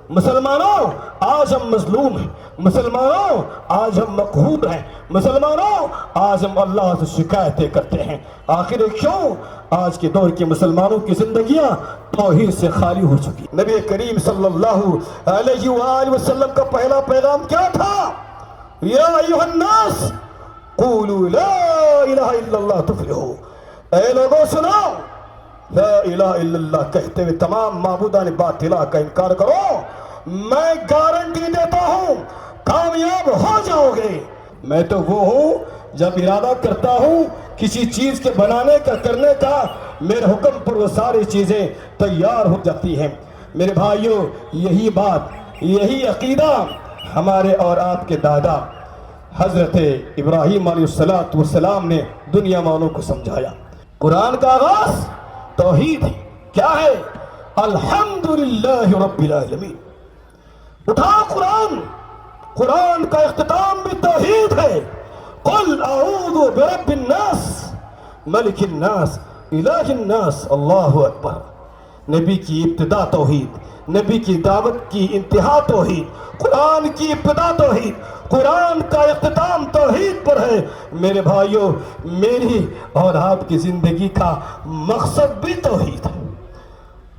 مسلمانوں آج ہم مظلوم ہیں، مسلمانوں آج ہم مقہور ہیں، مسلمانوں آج ہم اللہ سے شکایتیں کرتے ہیں۔ آخر کیوں؟ آج کے دور کے مسلمانوں کی زندگیاں توحید سے خالی ہو چکی۔ نبی کریم صلی اللہ علیہ وآلہ وسلم کا پہلا پیغام کیا تھا؟ یا ایھا الناس قولوا لا الہ الا اللہ تفلحوا، اے لوگوں سنو، لا الہ الا اللہ کہتے ہوئے تمام معبودان باطلہ کا انکار کرو، میں گارنٹی دیتا ہوں کامیاب ہو جاؤ گے۔ میں تو وہ ہوں جب ارادہ کرتا ہوں کسی چیز کے بنانے کا کرنے کا، میرے حکم پر وہ ساری چیزیں تیار ہو جاتی ہیں۔ میرے بھائیوں، یہی بات، یہی عقیدہ ہمارے اور آپ کے دادا حضرت ابراہیم علیہ السلام نے دنیا والوں کو سمجھایا۔ قرآن کا آغاز توحید ہے۔ کیا ہے؟ الحمدللہ رب العالمین۔ اٹھا قرآن، قرآن کا اختتام بھی توحید ہے۔ قل اعوذ برب الناس ملک الناس الہ الناس، اللہ اکبر۔ نبی کی ابتدا توحید، نبی کی دعوت کی انتہا توحید، قرآن کی ابتدا توحید، قرآن کا اختتام توحید پر ہے۔ میرے بھائیوں، میری اور آپ کی زندگی کا مقصد بھی توحید ہے۔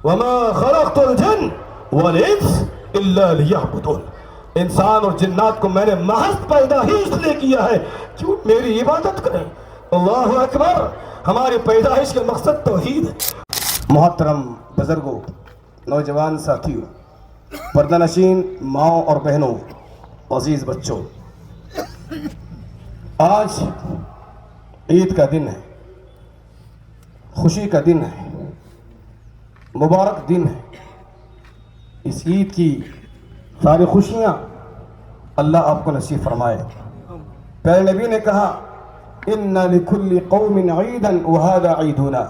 وما خلقت الجن والانس الا لیعبدون، انسان اور جنات کو میں نے محض پیدا ہی اس لیے کیا ہے کہ وہ میری عبادت کریں۔ اللہ اکبر۔ ہماری پیدائش کا مقصد توحید ہے۔ محترم بزرگوں، نوجوان ساتھیوں، پردہ نشین ماؤں اور بہنوں، عزیز بچوں، آج عید کا دن ہے، خوشی کا دن ہے، مبارک دن ہے۔ اس عید کی ساری خوشیاں اللہ آپ کو نصیب فرمائے۔ پیارے نبی نے کہا ان لکل قوم عیدا وہذا عیدنا،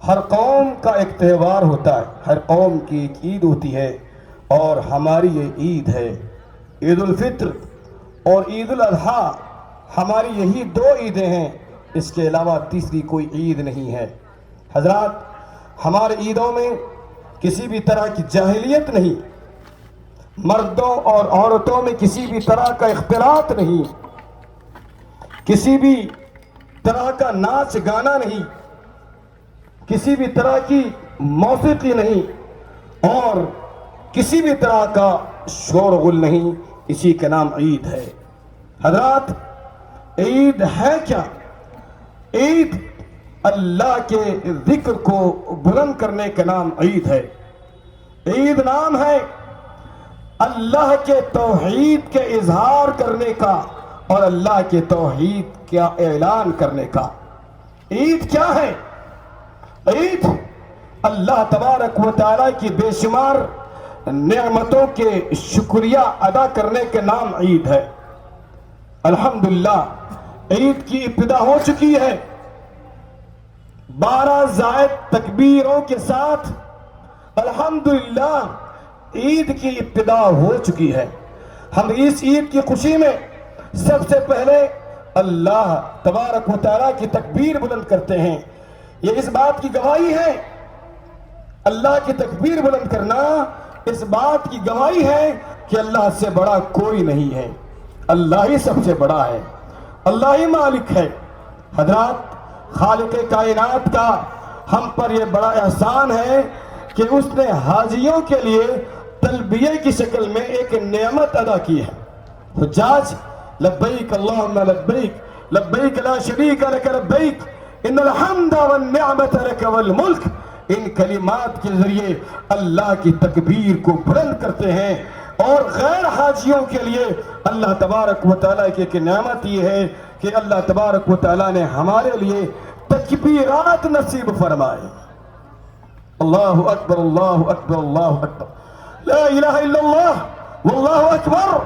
ہر قوم کا ایک تہوار ہوتا ہے، ہر قوم کی ایک عید ہوتی ہے، اور ہماری یہ عید ہے۔ عید الفطر اور عید الاضحیٰ ہماری یہی دو عیدیں ہیں، اس کے علاوہ تیسری کوئی عید نہیں ہے۔ حضرات، ہمارے عیدوں میں کسی بھی طرح کی جاہلیت نہیں، مردوں اور عورتوں میں کسی بھی طرح کا اختلاط نہیں، کسی بھی طرح کا ناچ گانا نہیں، کسی بھی طرح کی موسیقی نہیں، اور کسی بھی طرح کا شور غل نہیں۔ اسی کا نام عید ہے۔ حضرات، عید ہے کیا؟ عید اللہ کے ذکر کو بلند کرنے کا نام عید ہے۔ عید نام ہے اللہ کے توحید کے اظہار کرنے کا اور اللہ کے توحید کا اعلان کرنے کا۔ عید کیا ہے؟ عید اللہ تبارک و تعالیٰ کی بے شمار نعمتوں کے شکریہ ادا کرنے کے نام عید ہے۔ الحمدللہ، عید کی ابتدا ہو چکی ہے 12 زائد تکبیروں کے ساتھ۔ الحمدللہ، عید کی ابتدا ہو چکی ہے۔ ہم اس عید کی خوشی میں سب سے پہلے اللہ تبارک و تعالیٰ کی تکبیر بلند کرتے ہیں۔ یہ اس بات کی گواہی ہے، اللہ کی تکبیر بلند کرنا اس بات کی گواہی ہے کہ اللہ سے بڑا کوئی نہیں ہے، اللہ ہی سب سے بڑا ہے، اللہ ہی مالک ہے۔ حضرات، خالق کائنات کا ہم پر یہ بڑا احسان ہے کہ اس نے حاجیوں کے لیے تلبیہ کی شکل میں ایک نعمت ادا کی ہے۔ حجاج لبیک اللہم لبیک لبیک لا شریک لک لبیک ان الحمد والنعمت لک والملک، ان کلمات کے ذریعے اللہ کی تکبیر کو بلند کرتے ہیں۔ اور غیر حاجیوں کے لیے اللہ تبارک و تعالیٰ کی ایک نعمت یہ ہے کہ اللہ تبارک و تعالیٰ نے ہمارے لیے تکبیرات نصیب فرمائے۔ اللہ اکبر، اللہ اکبر، اللہ اکبر، لا الہ الا اللہ واللہ اکبر،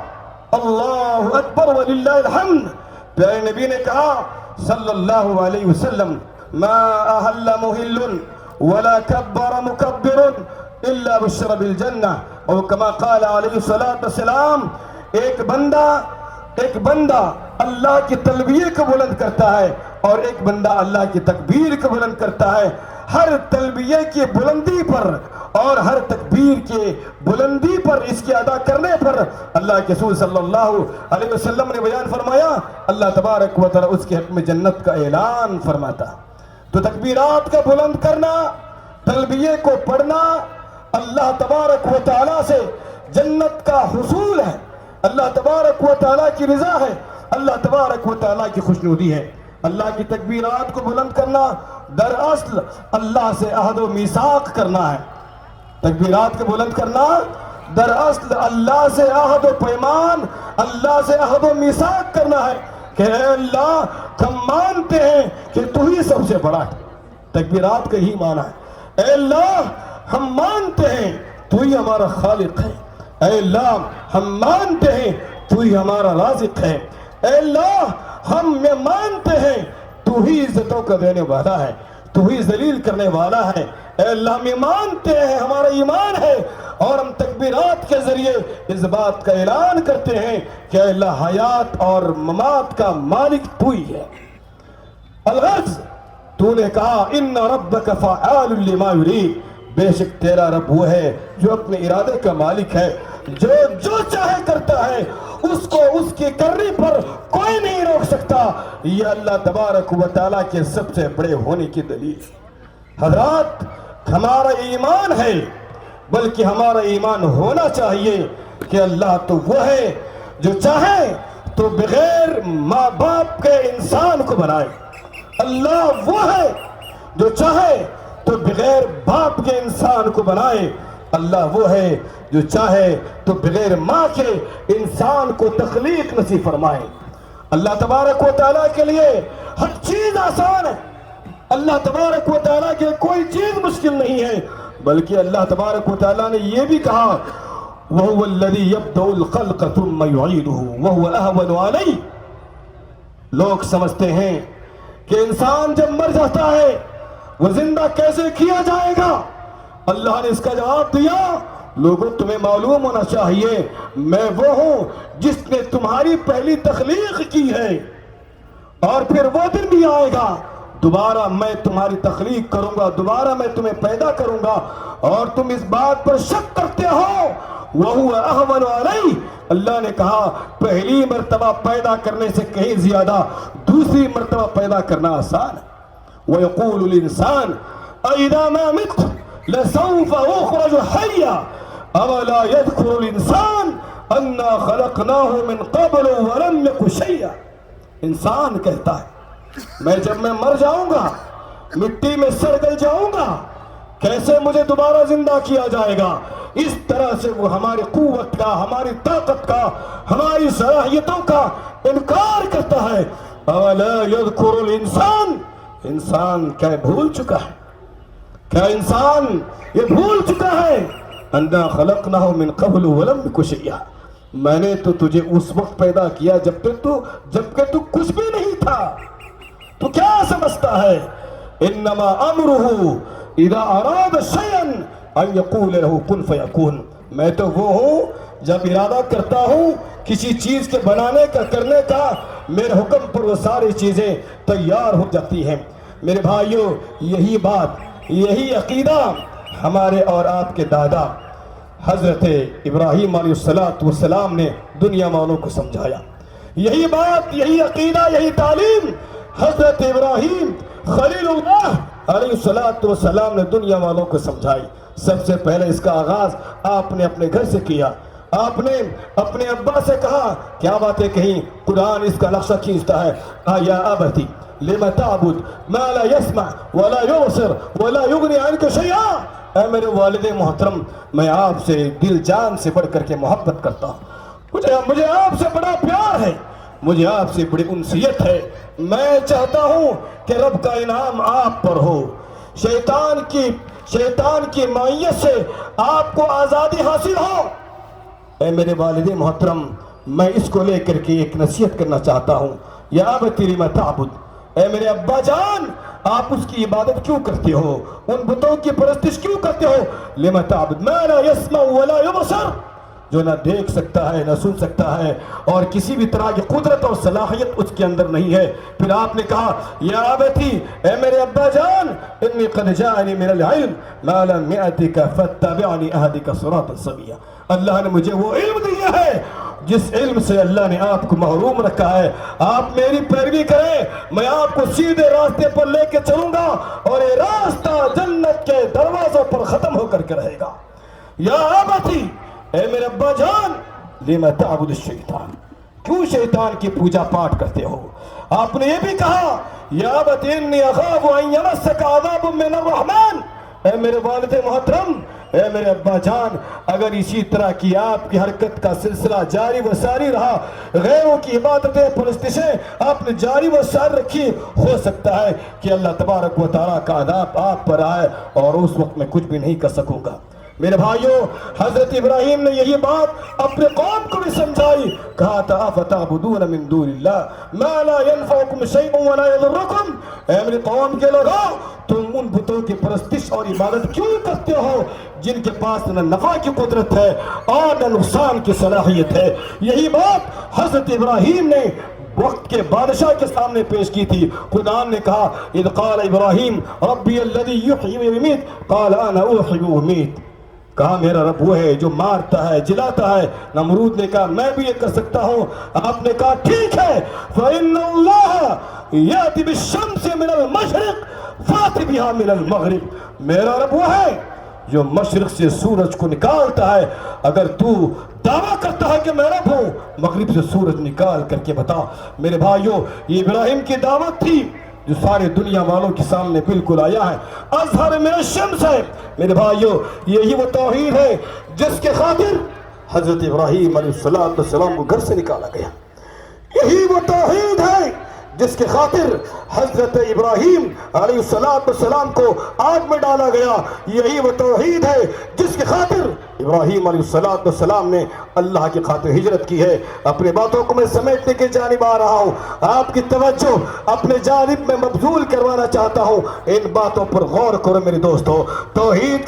اللہ اکبر وللہ الحمد۔ پیارے نبی نے کہا صلی اللہ علیہ وسلم ما احل محل ولا کبر مکبر الا بشر بالجنہ، اور کما قال علیہ السلام، ایک بندہ اللہ کی تلبیہ کو بلند کرتا ہے اور ایک بندہ اللہ کی تکبیر کو بلند کرتا ہے۔ ہر تلبیہ کی بلندی پر اور ہر تکبیر کے بلندی پر اس کی ادا کرنے پر اللہ کے رسول صلی اللہ علیہ وسلم نے بیان فرمایا اللہ تبارک و تعالی اس کے حق میں جنت کا اعلان فرماتا. تو تکبیرات کا بلند کرنا، تلبیے کو پڑھنا اللہ تبارک و تعالی سے جنت کا حصول ہے، اللہ تبارک و تعالی کی رضا ہے، اللہ تبارک و تعالی کی خوشنودی ہے. اللہ کی تکبیرات کو بلند کرنا دراصل اللہ سے عہد و میثاق کرنا ہے. تکبیرات کو بلند کرنا دراصل اللہ سے عہد و پیمان، اللہ سے عہد و میثاق کرنا ہے کہ اے اللہ ہم مانتے ہیں کہ تو ہی سب سے بڑا ہے. تکبیرات کا ہی معنی ہے اے اللہ ہم مانتے ہیں تو ہی ہمارا خالق ہے، اے اللہ ہم مانتے ہیں تو ہی ہمارا رازق ہے، اے اللہ ہم یہ مانتے ہیں تو ہی عزتوں کا دینے والا ہے، تو ہی ذلیل کرنے والا ہے. اے اللہ ہم یہ مانتے ہیں ہمارا ایمان ہے اور ہم تکبیرات کے ذریعے اس بات کا اعلان کرتے ہیں کہ اے اللہ حیات اور ممات کا مالک تو ہی ہے. الغرض تو نے کہا ان ربک فعال لما یرید، بے شک تیرا رب وہ ہے جو اپنے ارادے کا مالک ہے، جو چاہے کرتا ہے، اس کو اس کی کرنے پر کوئی نہیں روک سکتا. یہ اللہ تبارک و تعالیٰ کے سب سے بڑے ہونے کی دلیل. حضرات ہمارا ایمان ہے، بلکہ ہمارا ایمان ہونا چاہیے کہ اللہ تو وہ ہے جو چاہے تو بغیر ماں باپ کے انسان کو بنائے، اللہ وہ ہے جو چاہے تو بغیر باپ کے انسان کو بنائے، اللہ وہ ہے جو چاہے تو بغیر ماں کے انسان کو تخلیق نصیب فرمائے. اللہ تبارک و تعالیٰ کے لیے ہر چیز آسان ہے، اللہ تبارک و تعالیٰ کے کوئی چیز مشکل نہیں ہے، بلکہ اللہ تبارک و تعالیٰ نے یہ بھی کہا وَهُوَ الَّذِي يَبْدَأُ الْخَلْقَ ثُمَّ يُعِيدُهُ وَهُوَ أَهْوَنُ عَلَيْهِ. لوگ سمجھتے ہیں کہ انسان جب مر جاتا ہے وہ زندہ کیسے کیا جائے گا. اللہ نے اس کا جواب دیا لوگوں تمہیں معلوم ہونا چاہیے میں وہ ہوں جس نے تمہاری پہلی تخلیق کی ہے، اور پھر وہ دن بھی آئے گا دوبارہ میں تمہاری تخلیق کروں گا، دوبارہ میں تمہیں پیدا کروں گا، اور تم اس بات پر شک کرتے ہو وَهُوَ أَهْوَنُ عَلَيْهِ. اللہ نے کہا پہلی مرتبہ پیدا کرنے سے کہیں زیادہ دوسری مرتبہ پیدا کرنا آسان ہے. وَيَقُولُ الْإِنسَانُ أَإِذَا مَا مِتُّ لَسَوْفَ أُخْرَجُ حَيًّا أَوَلَا يَذْكُرُ الْإِنسَانُ أَنَّا خَلَقْنَاهُ مِنْ قَبْلُ وَلَمْ يَكُ شَيْئًا. انسان کہتا ہے میں جب میں مر جاؤں گا، مٹی میں سڑ گل جاؤں گا، کیسے مجھے دوبارہ زندہ کیا جائے گا. اس طرح سے وہ ہماری قوت کا، ہماری طاقت کا، ہماری صلاحیتوں کا انکار کرتا ہے. اولا یذکر الانسان، انسان کیا بھول چکا ہے، کیا انسان یہ بھول چکا ہے انا خلقناہ من قبل ولم یک شیئا، میں نے تو تجھے اس وقت پیدا کیا جبکہ تو کچھ بھی نہیں تھا. تو کیا سمجھتا ہے انما امرہ اذا اراد شیئا ان یقول له کن فیکون. میں تو وہ ہوں جب ارادہ کرتا ہوں کسی چیز کے بنانے کا، کرنے کا، میرے حکم پر وہ ساری چیزیں تیار ہو جاتی ہیں. میرے بھائیوں یہی بات، یہی عقیدہ ہمارے اور آپ کے دادا حضرت ابراہیم علیہ السلام نے دنیا والوں کو سمجھایا. یہی بات، یہی عقیدہ، یہی تعلیم حضرت ابراہیم خلیل اللہ علیہ السلام نے دنیا والوں کو سمجھائی. سب سے پہلے اس کا آغاز آپ نے اپنے گھر سے کیا. آپ نے اپنے ابا سے کہا، کیا باتیں کہیں، قرآن اس کا نقشہ کھینچتا ہے. یا ابتی لم تعبد ما لا يسمع ولا يبصر ولا يغني عنك شيئا. اے میرے والد محترم، میں آپ سے دل جان سے بڑھ کر کے محبت کرتا ہوں، مجھے آپ سے بڑا پیار ہے، مجھے آپ سے بڑی انسیت ہے. میں چاہتا ہوں کہ رب کا انعام آپ پر ہو، شیطان کی معیت سے آپ کو آزادی حاصل ہو. اے میرے والد محترم، میں اس کو لے کر کے ایک نصیحت کرنا چاہتا ہوں. یا ابتی لم تعبد، اے میرے ابا جان آپ اس کی عبادت کیوں کرتے ہو، ان بتوں کی پرستش کیوں کرتے ہو. لم تعبد ما لا يسمع ولا يبصر، جو نہ دیکھ سکتا ہے نہ سن سکتا ہے اور کسی بھی طرح کی قدرت اور صلاحیت اس کے اندر نہیں ہے. پھر آپ نے کہا یا ابتی، اے میرے ابا جان، انی قد جاءنی من العلم ما لم یأتک فاتبعنی اہدک صراطا سویا. اللہ نے مجھے وہ علم دیا ہے جس علم سے اللہ نے آپ کو محروم رکھا ہے. آپ میری پیروی کریں، میں آپ کو سیدھے راستے پر لے کے چلوں گا اور یہ راستہ جنت کے دروازوں پر ختم ہو کر کے رہے گا. یا ابتی، اے میرے ابا جان، لما تعبد الشیطان، کیوں شیطان کی پوجا پاٹ کرتے ہو؟ آپ نے یہ بھی کہا یا ابتی انی اخاف ان یمسک عذاب من الرحمن. اے میرے والد محترم، اے میرے ابا جان، اگر اسی طرح کی آپ کی حرکت کا سلسلہ جاری و ساری رہا، غیروں کی عبادتیں پرستشیں آپ نے جاری و ساری رکھی، ہو سکتا ہے کہ اللہ تبارک و تعالیٰ کا عذاب آپ پر آئے اور اس وقت میں کچھ بھی نہیں کر سکوں گا. میرے بھائیوں، حضرت ابراہیم نے یہی بات اپنے قوم کو بھی سمجھائی. کہا تھا افتعبدون من دون اللہ ما لا ينفعكم شيء ولا يضركم. اے میری قوم کے لوگوں، تم ان بتوں کی پرستش اور عبادت کیوں کرتے ہو جن کے پاس نہ نفع کی قدرت ہے اور نہ نقصان کی صلاحیت ہے؟ یہی بات حضرت ابراہیم نے وقت کے بادشاہ کے سامنے پیش کی تھی. خدا نے کہا اذ قال ابراہیم ربی الذی یحیی و یمیت قال انا احیی و امیت. کہا میرا رب وہ ہے جو مارتا ہے جلاتا ہے. نمرود نے کہا میں بھی یہ کر سکتا ہوں. آپ نے کہا ٹھیک ہے، فإن اللہ یأتی بالشمس من المشرق فأتی بها من المغرب. میرا رب وہ ہے جو مشرق سے سورج کو نکالتا ہے. اگر تو دعویٰ کرتا ہے کہ میں رب ہوں، مغرب سے سورج نکال کر کے بتا. میرے بھائیوں، یہ ابراہیم کی دعوت تھی جو سارے دنیا والوں کے سامنے بالکل آیا ہے. اظہر من الشمس ہے. میرے بھائیوں، یہی وہ توحید ہے جس کے خاطر حضرت ابراہیم علیہ السلام کو گھر سے نکالا گیا. یہی وہ توحید ہے جس کے خاطر حضرت ابراہیم علیہ السلام کو آگ میں ڈالا گیا. یہی وہ توحید ہے جس کے خاطر ابراہیم علیہ السلام نے اللہ کی خاطر ہجرت کی ہے. اپنے باتوں کو میں سمیٹنے کے جانب آ رہا ہوں، آپ کی توجہ اپنے جانب میں مبذول کروانا چاہتا ہوں. ان باتوں پر غور کرو میرے دوستو. توحید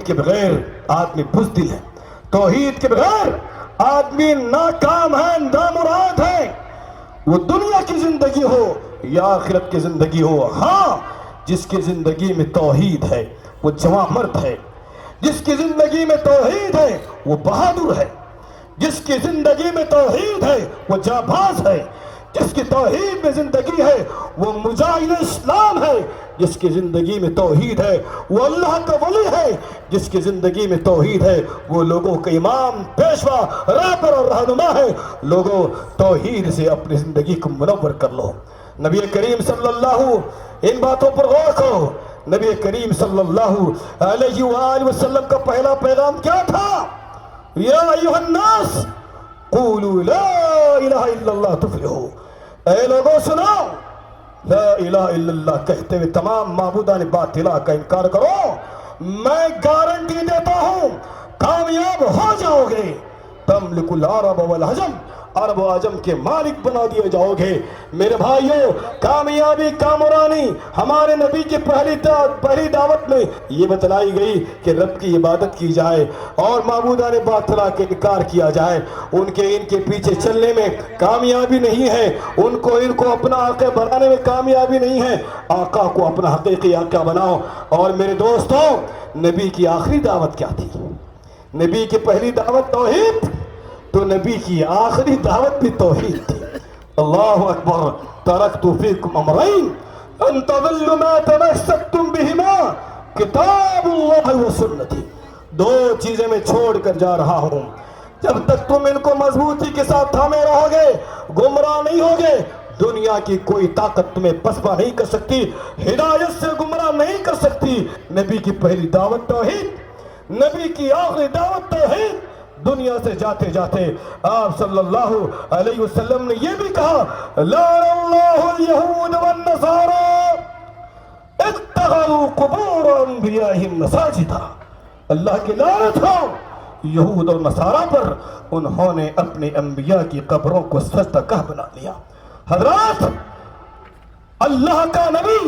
کے بغیر آدمی بزدل ہے. توحید کے بغیر آدمی ناکام ہے، نامراد ہے. وہ دنیا کی زندگی ہو یا آخرت کی زندگی ہو. ہاں، جس کی زندگی میں توحید ہے وہ جواں مرد ہے. جس کی زندگی میں توحید ہے وہ بہادر ہے. جس کی زندگی میں توحید ہے وہ جانباز ہے. جس کی توحید میں زندگی ہے وہ مجاہد اسلام ہے. جس کی زندگی میں توحید ہے وہ اللہ کا ولی ہے. جس کی زندگی میں توحید ہے وہ لوگوں کا امام، پیشوا، رہبر اور رہنما ہے. لوگوں، توحید سے اپنی زندگی کو منور کر لو. نبی کریم صلی اللہ، ان باتوں پر غور کرو. نبی کریم صلی اللہ علیہ وآلہ وسلم کا پہلا پیغام کیا تھا؟ یا ایھا الناس قولوا لا الہ الا اللہ تفلحوا. اے لوگوں سنو، لا الہ الا اللہ کہتے ہوئے تمام معبودان باطلہ کا انکار کرو. میں گارنٹی دیتا ہوں کامیاب ہو جاؤ گے. تملک العرب والعجم، عرب و عجم کے مالک بنا دیے جاؤ گے. میرے بھائیوں، کامیابی کامرانی ہمارے نبی کی پہلی دعوت میں یہ بتلائی گئی کہ رب کی عبادت کی جائے اور معبودان باطلہ کے انکار کیا جائے. ان کے پیچھے چلنے میں کامیابی نہیں ہے. ان کو اپنا آقا بنانے میں کامیابی نہیں ہے. آقا کو اپنا حقیقی آقا بناؤ. اور میرے دوستوں، نبی کی آخری دعوت کیا تھی؟ نبی کی پہلی دعوت توحید، تو نبی کی آخری دعوت بھی توحید تھی. اللہ اکبر. ترکت فیکم امرین ان تضلوا ما تمسکتم بہما کتاب اللہ و سنتی. دو چیزیں میں چھوڑ کر جا رہا ہوں، جب تک تم ان کو مضبوطی کے ساتھ تھامے رہو گے، گمراہ نہیں ہوگے. دنیا کی کوئی طاقت تمہیں پسپا نہیں کر سکتی، ہدایت سے گمراہ نہیں کر سکتی. نبی کی پہلی دعوت توحید، نبی کی آخری دعوت توحید. دنیا سے جاتے جاتے آپ صلی اللہ علیہ وسلم نے یہ بھی کہا لعن اللہ اليہود والنصارى اتخذوا قبور انبیائهم مساجدا. اللہ کی لعنت ہو یہود اور نصارہ پر، انہوں نے اپنے انبیاء کی قبروں کو سجدہ گاہ بنا لیا. حضرات، اللہ کا نبی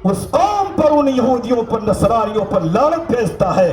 اس قوم پر، ان یہودیوں پر، نصرانیوں پر لعنت بھیجتا ہے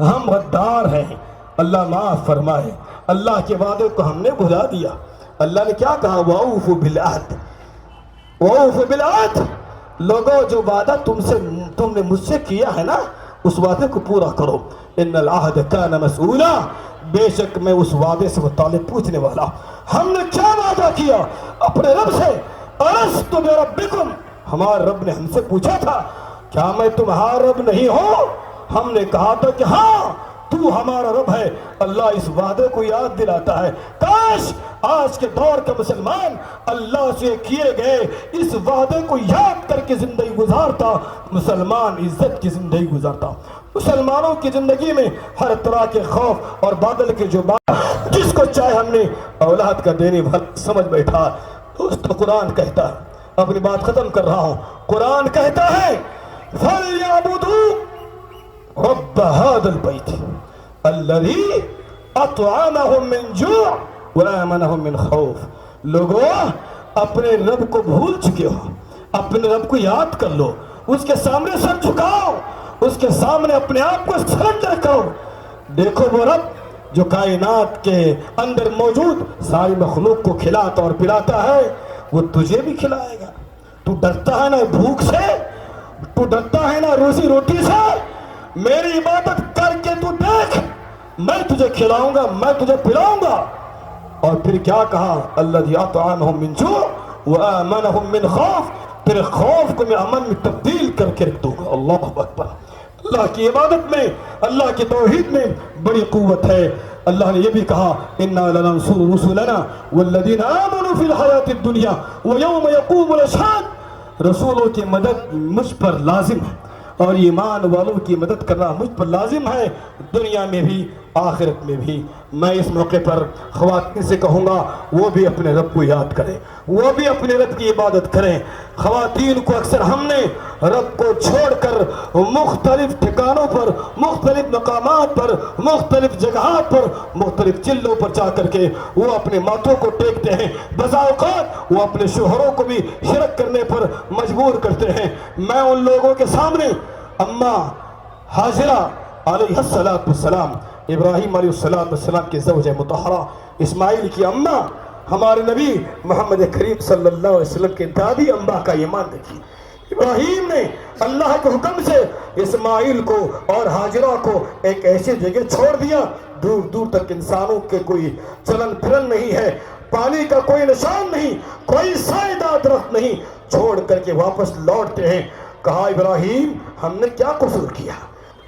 ہم غدار ہیں، اللہ معاف فرمائے، اللہ کے وعدے کو ہم نے بھلا دیا۔ اللہ نے کیا کہا؟ وَأَوْفُوا بِالْعَهْدِ، وَأَوْفُوا بِالْعَهْدِ، لوگوں جو وعدہ تم نے مجھ سے کیا ہے نا، اس وعدے کو پورا کرو۔ ان العہد کان مسئولا، بے شک میں اس وعدے سے متعلق پوچھنے والا۔ ہم نے کیا وعدہ کیا اپنے رب سے؟ الست بربکم، ہمارے رب نے ہم سے پوچھا تھا کیا میں تمہارا رب نہیں ہوں؟ ہم نے کہا تھا کہ ہاں تو ہمارا رب ہے۔ اللہ اس وعدے کو یاد دلاتا ہے۔ کاش آج کے دور کا مسلمان اللہ سے کیے گئے اس وعدے کو یاد کر کے زندگی گزارتا، مسلمان عزت کی زندگی گزارتا۔ مسلمانوں کی زندگی میں ہر طرح کے خوف اور بادل کے جو بات جس کو چاہے ہم نے اولاد کا دینے والا سمجھ بیٹھا۔ دوستو قرآن کہتا ہے، اپنی بات ختم کر رہا ہوں، قرآن کہتا ہے فَلْيَعْبُدُوا رَبَّ هَذَا الْبَيْتِ الَّذِي أَطْعَمَهُم مِّن جُوعٍ وَآمَنَهُم مِّن خَوْفٍ۔ لوگوں اپنے رب کو بھول چکے ہو، اپنے رب کو یاد کر لو، اس کے سامنے سر جھکاؤ، اس کے سامنے اپنے آپ کو سرنڈر کرو۔ دیکھو وہ رب جو کائنات کے اندر موجود ساری مخلوق کو کھلاتا اور پلاتا ہے، وہ تجھے بھی کھلائے گا۔ تو ڈرتا ہے نا بھوک سے، تو ڈرتا ہے نا روزی روٹی سے، میری عبادت کر کے تو دیکھ، میں تجھے کھلاؤں گا، میں تجھے پلاؤں گا۔ اور پھر کیا کہا؟ الذی اطعمہم من جوع وآمنہم من خوف، تیرے خوف کو میں امن میں تبدیل کر کے رکھ دوں گا۔ اللہ اکبر۔ اللہ کی عبادت میں، اللہ کی توحید میں بڑی قوت ہے۔ اللہ نے یہ بھی کہا اِنَّا لَنَنْصُرُ رُسُلَنَا وَالَّذِينَ آمَنُوا فِي الْحَيَاةِ الدُّنْيَا وَيَوْمَ يَقُومُ الْأَشْهَادُ، رسولوں کی مدد مجھ پر لازم ہے اور ایمان والوں کی مدد کرنا مجھ پر لازم ہے، دنیا میں بھی آخرت میں بھی۔ میں اس موقع پر خواتین سے کہوں گا وہ بھی اپنے رب کو یاد کریں، وہ بھی اپنے رب کی عبادت کریں۔ خواتین کو اکثر ہم نے رب کو چھوڑ کر مختلف ٹھکانوں پر، مختلف مقامات پر، مختلف جگہات پر، مختلف چلوں پر جا کر کے وہ اپنے ماتھوں کو ٹیکتے ہیں۔ بسا اوقات وہ اپنے شوہروں کو بھی شرک کرنے پر مجبور کرتے ہیں۔ میں ان لوگوں کے سامنے اماں حاجرہ علیہ السلام، ابراہیم علیہ السلام کی زوجہ مطہرہ اسماعیل کی اماں، ہمارے نبی محمد کریم صلی اللہ علیہ وسلم کے دادی اماں کا ایمان دیکھی۔ ابراہیم نے اللہ کے حکم سے اسماعیل کو اور حاجرہ کو ایک ایسی جگہ چھوڑ دیا، دور دور تک انسانوں کے کوئی چلن پھرن نہیں ہے، پانی کا کوئی نشان نہیں، کوئی سایہ دار درخت نہیں، چھوڑ کر کے واپس لوٹتے ہیں۔ کہا ابراہیم ہم نے کیا قصور کیا؟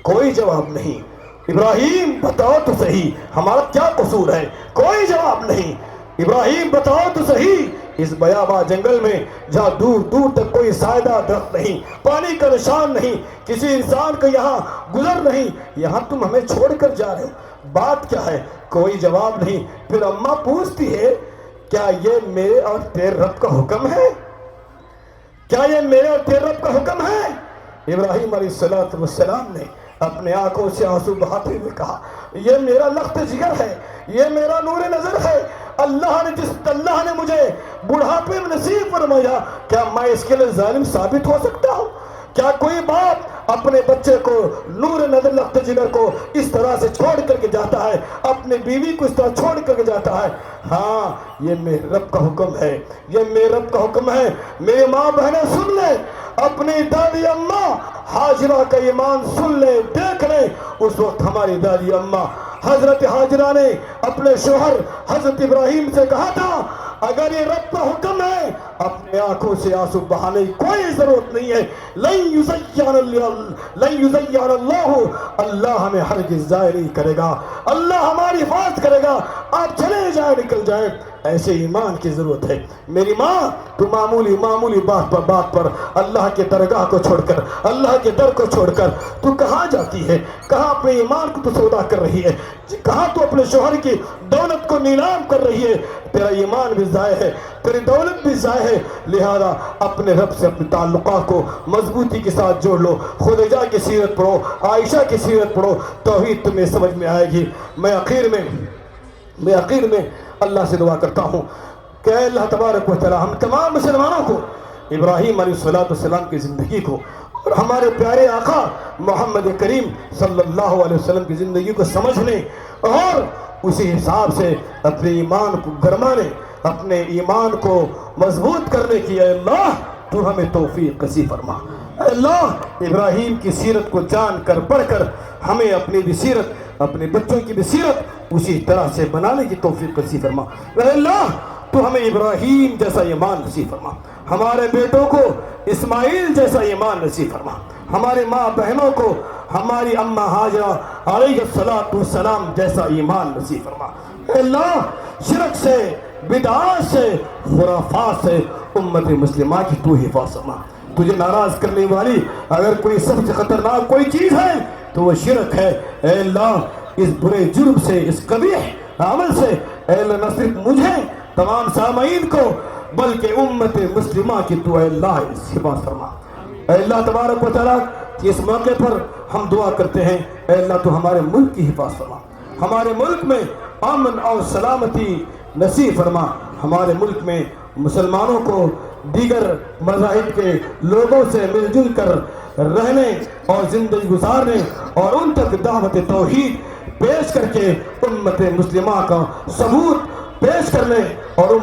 کوئی جواب نہیں۔ ابراہیم بتاؤ تو صحیح ہمارا کیا قصور ہے؟ کوئی جواب نہیں۔ ابراہیم بتاؤ تو صحیح اس بیاباں جنگل میں جہاں دور دور تک کوئی سایہ درخت نہیں، پانی کا نشان نہیں، کسی انسان کا یہاں گزر نہیں، یہاں تم ہمیں چھوڑ کر جا رہے ہو، بات کیا ہے؟ کوئی جواب نہیں۔ پھر اماں پوچھتی ہے کیا یہ میرے اور تیرے رب کا حکم ہے؟ کیا یہ میرے اور تیرے رب کا حکم ہے؟ ابراہیم علیہ السلام نے اپنے آنکھوں سے آنسو بہاتے ہوئے کہا یہ میرا لخت جگر ہے، یہ میرا نور نظر ہے، اللہ نے مجھے بڑھاپے میں نصیب فرمایا، کیا میں اس کے لیے ظالم ثابت ہو سکتا ہوں؟ کیا کوئی باپ اپنے بچے کو نور نظر لخت جگر کو اس طرح سے چھوڑ کر کے جاتا ہے، اپنے بیوی کو اس طرح چھوڑ کر کے جاتا ہے؟ ہاں یہ میرے رب کا حکم ہے، یہ میرے رب کا حکم ہے۔ میری ماں بہنیں سن لیں، اپنی دادی اماں حاجرہ کا ایمان سن لیں، دیکھ لیں۔ اس وقت ہماری دادی اماں حضرت حاجرہ نے اپنے شوہر حضرت ابراہیم سے کہا تھا اگر یہ رب کا حکم ہے اپنے آنکھوں سے آنسو بہانے کی کوئی ضرورت نہیں ہے، لن یضیعنا اللہ ہمیں ہرگز ضائع نہیں کرے گا، اللہ ہماری حفاظت کرے گا، آپ چلے جائیں نکل جائیں۔ ایسے ایمان کی ضرورت ہے۔ میری ماں تو معمولی بات پر اللہ کے درگاہ کو چھوڑ کر، اللہ کے در کو چھوڑ کر تو کہاں جاتی ہے؟ کہاں اپنے ایمان کو تو سودا کر رہی ہے؟ کہاں تو اپنے شوہر کی دولت کو نیلام کر رہی ہے؟ تیرا ایمان بھی ضائع ہے، تیری دولت بھی ضائع ہے، لہذا اپنے رب سے اپنے تعلقات کو مضبوطی کے ساتھ جوڑ لو۔ خدیجہ کی سیرت پڑھو، عائشہ کی سیرت پڑھو، توحید تمہیں سمجھ میں آئے گی۔ میں آخر میں اللہ سے دعا کرتا ہوں کہ اللہ تبارک و تعالی ہم تمام مسلمانوں کو ابراہیم علیہ السلام کی زندگی کو اور ہمارے پیارے آقا محمد کریم صلی اللہ علیہ وسلم کی زندگی کو سمجھنے اور اسی حساب سے اپنے ایمان کو گرمانے، اپنے ایمان کو مضبوط کرنے کی اے اللہ تو ہمیں توفیق نصیب فرما۔ اے اللہ ابراہیم کی سیرت کو جان کر پڑھ کر ہمیں اپنی بھی سیرت، اپنے بچوں کی بھی سیرت اسی طرح سے بنانے کی توفیق نصیب فرما۔ اے اللہ تو ہمیں ابراہیم جیسا ایمان نصیب فرما، ہمارے بیٹوں کو اسماعیل جیسا ایمان نصیب فرما، ہمارے ماں بہنوں کو ہماری اماں ہاجرہ علیہ السلام جیسا ایمان نصیب فرما۔ اے اللہ شرک سے، بدعات سے، خرافات سے امت مسلمہ کی تو حفاظت فرما۔ تجھے ناراض کرنے والی اگر کوئی سب سے خطرناک کوئی چیز ہے تو وہ شرک ہے۔ اے اللہ اس برے جرم سے، اس قبیح عمل سے اے اللہ نہ صرف مجھے، تمام سامعین کو، بلکہ امت مسلمہ کی تو اے اللہ حفاظت فرما۔ اے اللہ تبارک و تعالیٰ اس موقع پر ہم دعا کرتے ہیں، اے اللہ تو ہمارے ملک کی حفاظت فرما، ہمارے ملک میں امن اور سلامتی نصیب فرما، ہمارے ملک میں مسلمانوں کو دیگر مذاہب کے لوگوں سے مل جل کر رہنے اور زندگی گزارنے اور ان تک دعوت توحید پیش کر کے امت مسلمہ کا ثبوت پیش کرنے اور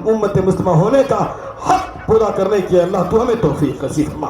امت مسلمہ ہونے کا حق پورا کرنے کی اللہ تو ہمیں توفیق نصیب فرما۔